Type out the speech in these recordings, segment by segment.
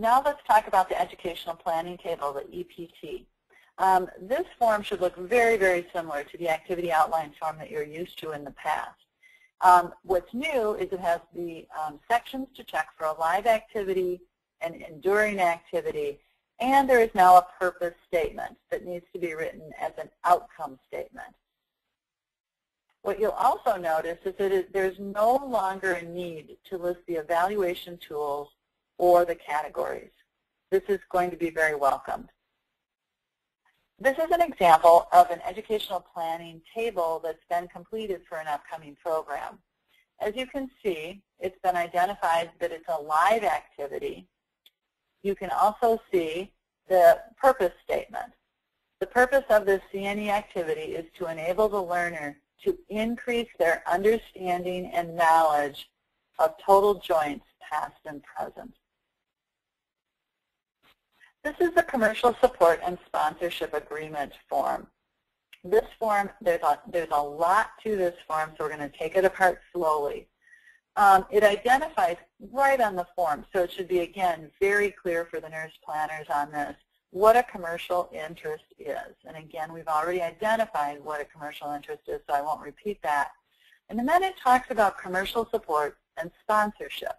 Now let's talk about the Educational Planning Table, the EPT. This form should look very, very similar to the activity outline form that you're used to in the past. What's new is it has the sections to check for a live activity, an enduring activity, and there is now a purpose statement that needs to be written as an outcome statement. What you'll also notice is that there's no longer a need to list the evaluation tools or the categories. This is going to be very welcomed. This is an example of an educational planning table that's been completed for an upcoming program. As you can see, it's been identified that it's a live activity. You can also see the purpose statement. The purpose of this CNE activity is to enable the learner to increase their understanding and knowledge of total joints, past and present. This is the commercial support and sponsorship agreement form. This form, there's a lot to this form, so we're going to take it apart slowly. It identifies right on the form, so it should be, again, very clear for the nurse planners on this, what a commercial interest is. And again, we've already identified what a commercial interest is, so I won't repeat that. And then it talks about commercial support and sponsorship.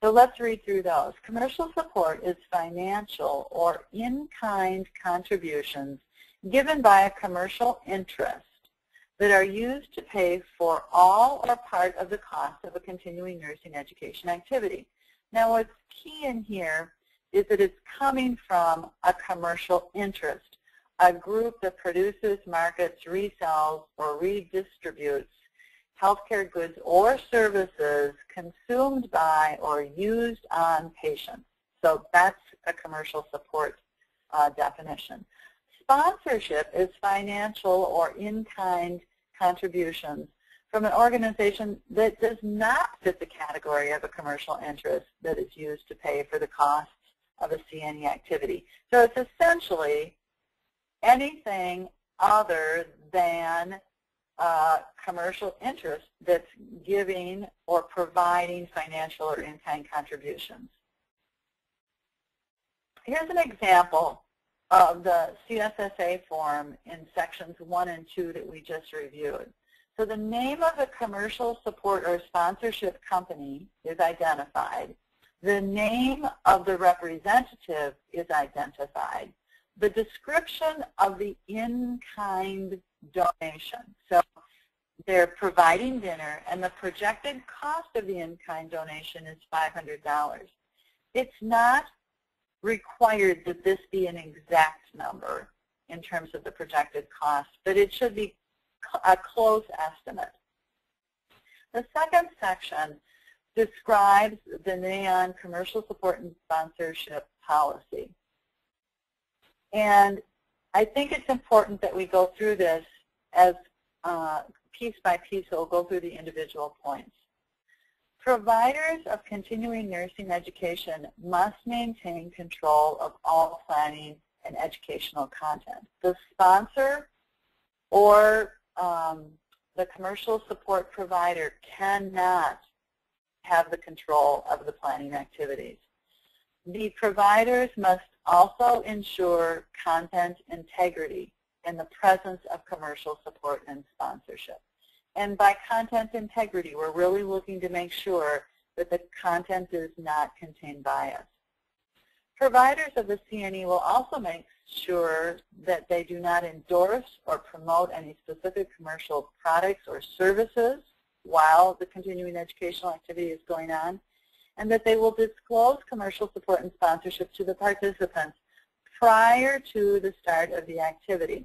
So let's read through those. Commercial support is financial or in-kind contributions given by a commercial interest that are used to pay for all or part of the cost of a continuing nursing education activity. Now what's key in here is that it's coming from a commercial interest, a group that produces, markets, resells, or redistributes healthcare goods or services consumed by or used on patients. So that's a commercial support definition. Sponsorship is financial or in-kind contributions from an organization that does not fit the category of a commercial interest that is used to pay for the costs of a CNE activity. So it's essentially anything other than commercial interest that's giving or providing financial or in-kind contributions. Here's an example of the CSSA form in sections 1 and 2 that we just reviewed. So the name of the commercial support or sponsorship company is identified. The name of the representative is identified. The description of the in-kind donation. So they're providing dinner, and the projected cost of the in-kind donation is $500. It's not required that this be an exact number in terms of the projected cost, but it should be a close estimate. The second section describes the NAEON commercial support and sponsorship policy. And I think it's important that we go through this as piece by piece, so we'll go through the individual points. Providers of continuing nursing education must maintain control of all planning and educational content. The sponsor or the commercial support provider cannot have the control of the planning activities. The providers must also ensure content integrity in the presence of commercial support and sponsorship. And by content integrity, we're really looking to make sure that the content does not contain bias. Providers of the CNE will also make sure that they do not endorse or promote any specific commercial products or services while the continuing educational activity is going on, and that they will disclose commercial support and sponsorship to the participants prior to the start of the activity.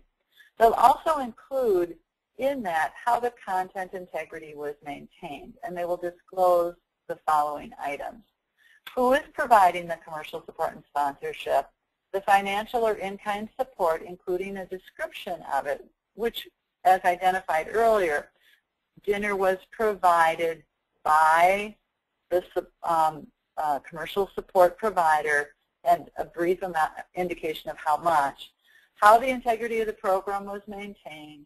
They'll also include in that how the content integrity was maintained, and they will disclose the following items. Who is providing the commercial support and sponsorship, the financial or in-kind support, including a description of it, which, as identified earlier, dinner was provided by the commercial support provider and a brief indication of how much, how the integrity of the program was maintained,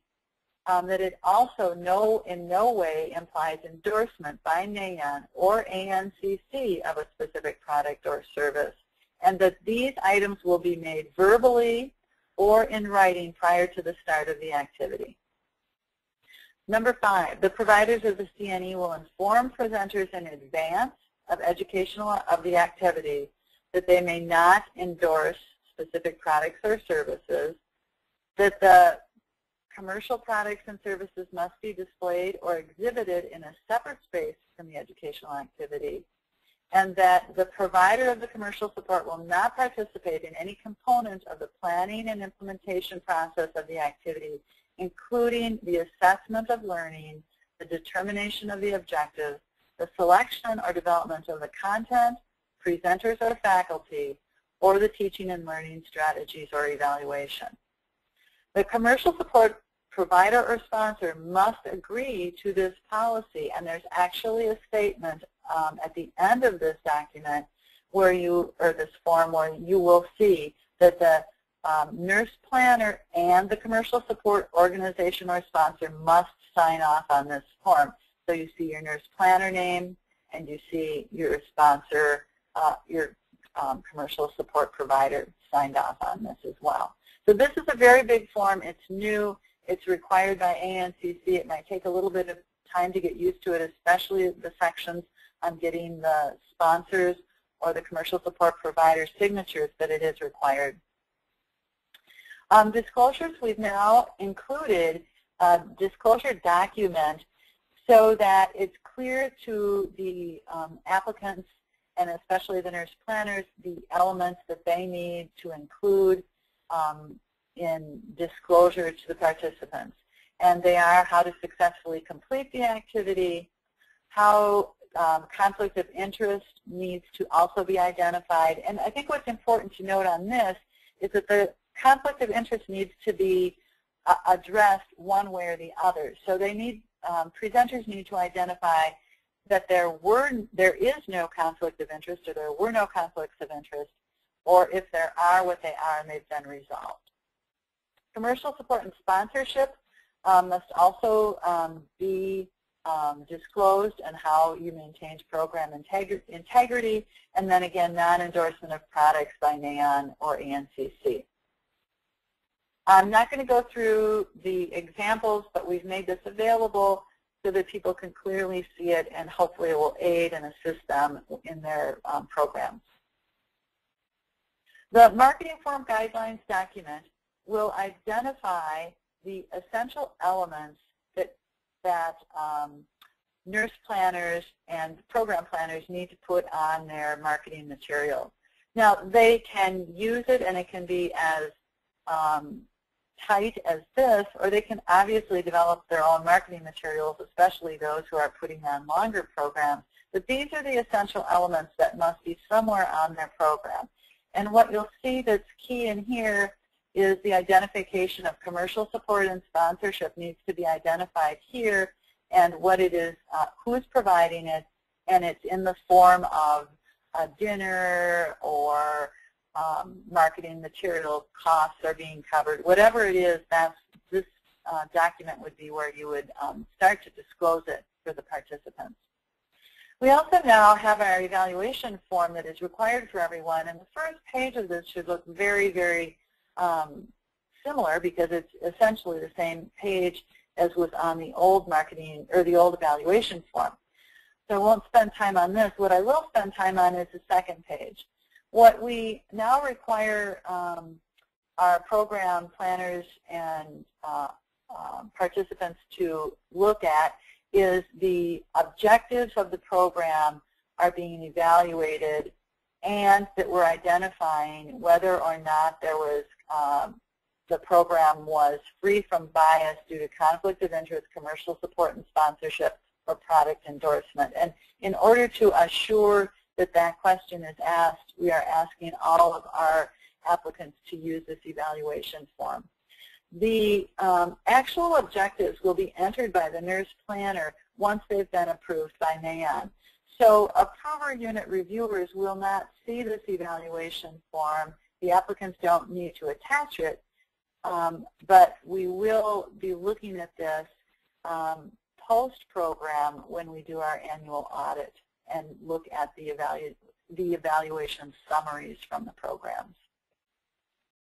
that it also in no way implies endorsement by NAEON or ANCC of a specific product or service, and that these items will be made verbally or in writing prior to the start of the activity. Number 5, the providers of the CNE will inform presenters in advance of the activity that they may not endorse specific products or services, that the commercial products and services must be displayed or exhibited in a separate space from the educational activity, and that the provider of the commercial support will not participate in any component of the planning and implementation process of the activity, including the assessment of learning, the determination of the objectives, the selection or development of the content, presenters or faculty, or the teaching and learning strategies or evaluation. The commercial support provider or sponsor must agree to this policy, and there's actually a statement at the end of this document where this form where you will see that the nurse planner and the commercial support organization or sponsor must sign off on this form. So you see your nurse planner name, and you see your sponsor, your commercial support provider signed off on this as well. So this is a very big form. It's new. It's required by ANCC. It might take a little bit of time to get used to it, especially the sections on getting the sponsors or the commercial support provider signatures, but it is required. Disclosures, we've now included a disclosure document so that it's clear to the applicants and especially the nurse planners the elements that they need to include in disclosure to the participants. And they are how to successfully complete the activity, how conflict of interest needs to also be identified. And I think what's important to note on this is that the conflict of interest needs to be addressed one way or the other. So they need, presenters need to identify that there is no conflict of interest, or there were no conflicts of interest, or if there are, what they are, and they've been resolved. Commercial support and sponsorship must also be disclosed, and how you maintain program integrity, and then again, non-endorsement of products by NAEON or ANCC. I'm not going to go through the examples, but we've made this available so that people can clearly see it, and hopefully it will aid and assist them in their programs. The Marketing Forum Guidelines document will identify the essential elements that nurse planners and program planners need to put on their marketing material. Now, they can use it, and it can be as tight as this, or they can obviously develop their own marketing materials, especially those who are putting on longer programs. But these are the essential elements that must be somewhere on their program. And what you'll see that's key in here is the identification of commercial support and sponsorship needs to be identified here, and what it is, who's providing it, and it's in the form of a dinner or marketing material costs are being covered. Whatever it is, this document would be where you would start to disclose it for the participants. We also now have our evaluation form that is required for everyone, and the first page of this should look very, very similar, because it's essentially the same page as was on the old marketing or the old evaluation form. So I won't spend time on this. What I will spend time on is the second page. What we now require our program planners and participants to look at is the objectives of the program are being evaluated, and that we're identifying whether or not there was the program was free from bias due to conflict of interest, commercial support and sponsorship, or product endorsement. And in order to assure that that question is asked, we are asking all of our applicants to use this evaluation form. The actual objectives will be entered by the nurse planner once they've been approved by NAEON. So approver unit reviewers will not see this evaluation form. The applicants don't need to attach it, but we will be looking at this post-program when we do our annual audit and look at the the evaluation summaries from the programs.